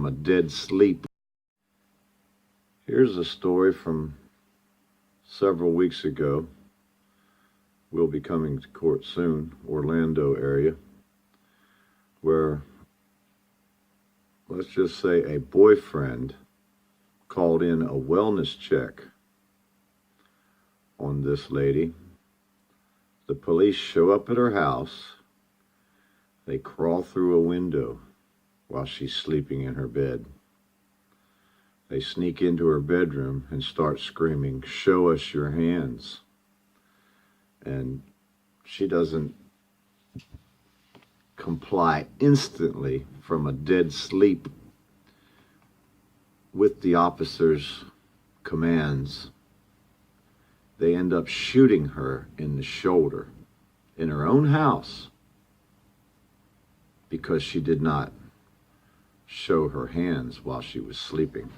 from a dead sleep. Here's a story from several weeks ago. We'll be coming to court soon, Orlando area, where, let's just say, a boyfriend called in a wellness check on this lady. The police show up at her house. They crawl through a window while she's sleeping in her bed. They sneak into her bedroom and start screaming, "Show us your hands." And she doesn't comply instantly from a dead sleep with the officer's commands. They end up shooting her in the shoulder in her own house because she did not show her hands while she was sleeping.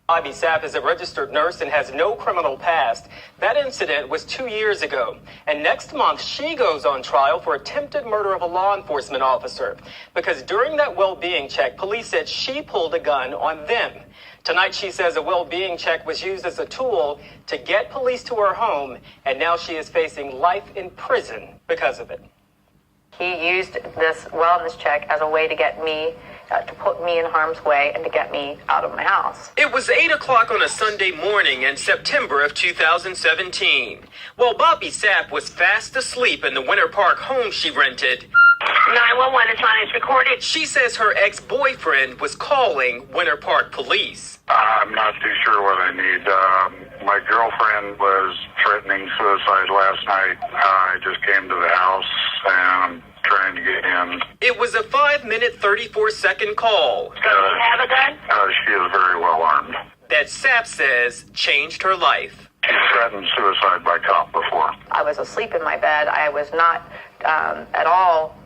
Bobby Sapp is a registered nurse and has no criminal past. That incident was 2 years ago. And next month, she goes on trial for attempted murder of a law enforcement officer. Because during that well-being check, police said she pulled a gun on them. Tonight, she says a well-being check was used as a tool to get police to her home. And now she is facing life in prison because of it. He used this wellness check as a way to get me, to put me in harm's way and to get me out of my house. It was 8 o'clock on a Sunday morning in September of 2017. While Bobby Sapp was fast asleep in the Winter Park home she rented, 911 is on, it's recorded. she says her ex-boyfriend was calling Winter Park police. I'm not too sure what I need. My girlfriend was threatening suicide last night. I just came to the house and I'm trying to get in. It was a 5-minute, 34-second call Does she have a gun? She is very well armed. that Sapp says changed her life. She threatened suicide by cop before. I was asleep in my bed. I was not at all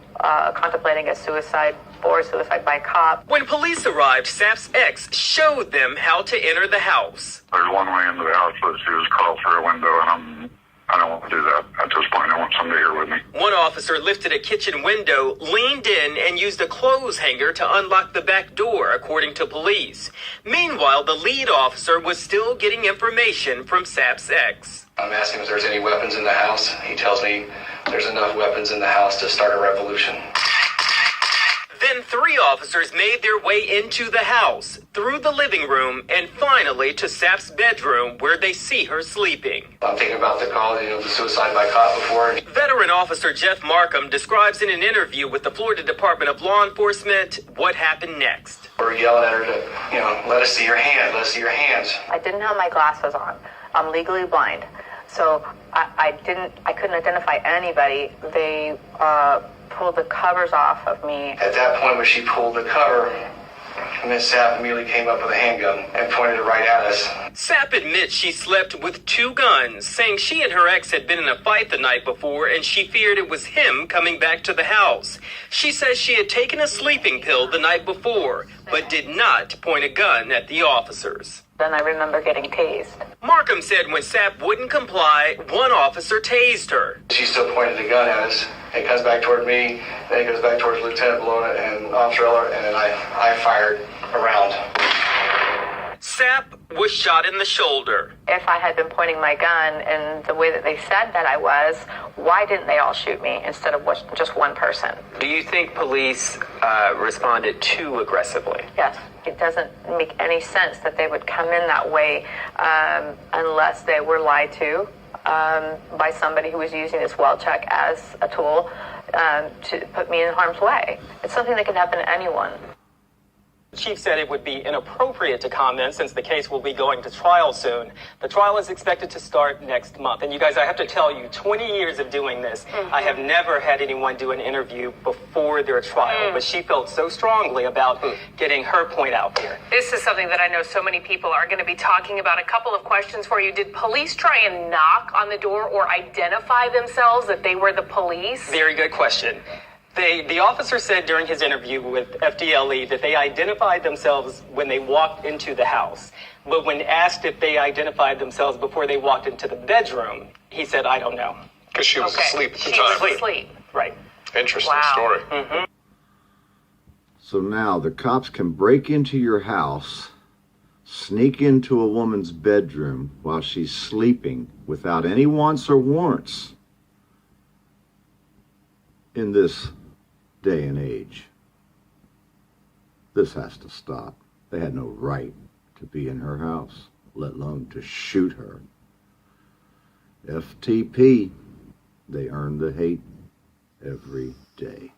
contemplating a suicide or suicide by cop. When police arrived, Sapp's ex showed them how to enter the house. There's one way into the house, but she was crawled through a window, and I don't want to do that at this point. I want somebody here with me. One officer lifted a kitchen window, leaned in, and used a clothes hanger to unlock the back door, according to police. Meanwhile, the lead officer was still getting information from Sapp's ex. I'm asking if there's any weapons in the house. He tells me there's enough weapons in the house to start a revolution. Then 3 officers made their way into the house, through the living room, and finally to Sapp's bedroom, where they see her sleeping. I'm thinking about the call, the suicide by cop before. Veteran officer Jeff Markham describes in an interview with the Florida Department of Law Enforcement what happened next. We're yelling at her to, let us see your hand, let us see your hands. I didn't have my glasses on. I'm legally blind. So I couldn't identify anybody. They pulled the covers off of me. At that point, when she pulled the cover, Miss Sapp immediately came up with a handgun and pointed it right at us. Sapp admits she slept with 2 guns, saying she and her ex had been in a fight the night before and she feared it was him coming back to the house. She says she had taken a sleeping pill the night before, but did not point a gun at the officers. Then I remember getting tased. Markham said when Sapp wouldn't comply, one officer tased her. She still pointed the gun at us. It comes back toward me, then it goes back towards Lieutenant Bolden and Officer Eller, and then I fired around. Sapp was shot in the shoulder. If I had been pointing my gun in the way that they said that I was, why didn't they all shoot me instead of just one person? Do you think police responded too aggressively? Yes. It doesn't make any sense that they would come in that way unless they were lied to by somebody who was using this well check as a tool to put me in harm's way. It's something that can happen to anyone. The chief said it would be inappropriate to comment since the case will be going to trial soon. The trial is expected to start next month. And you guys, I have to tell you, 20 years of doing this, I have never had anyone do an interview before their trial. But she felt so strongly about getting her point out here. This is something that I know so many people are going to be talking about. A couple of questions for you. Did police try and knock on the door or identify themselves that they were the police? Very good question. The officer said during his interview with FDLE that they identified themselves when they walked into the house. But when asked if they identified themselves before they walked into the bedroom, he said, I don't know. Because she was asleep at the She time. was asleep. Right. Interesting Wow. story. Mm-hmm. So now the cops can break into your house, sneak into a woman's bedroom while she's sleeping without any wants or warrants in this day and age. This has to stop. They had no right to be in her house, let alone to shoot her. FTP, they earn the hate every day.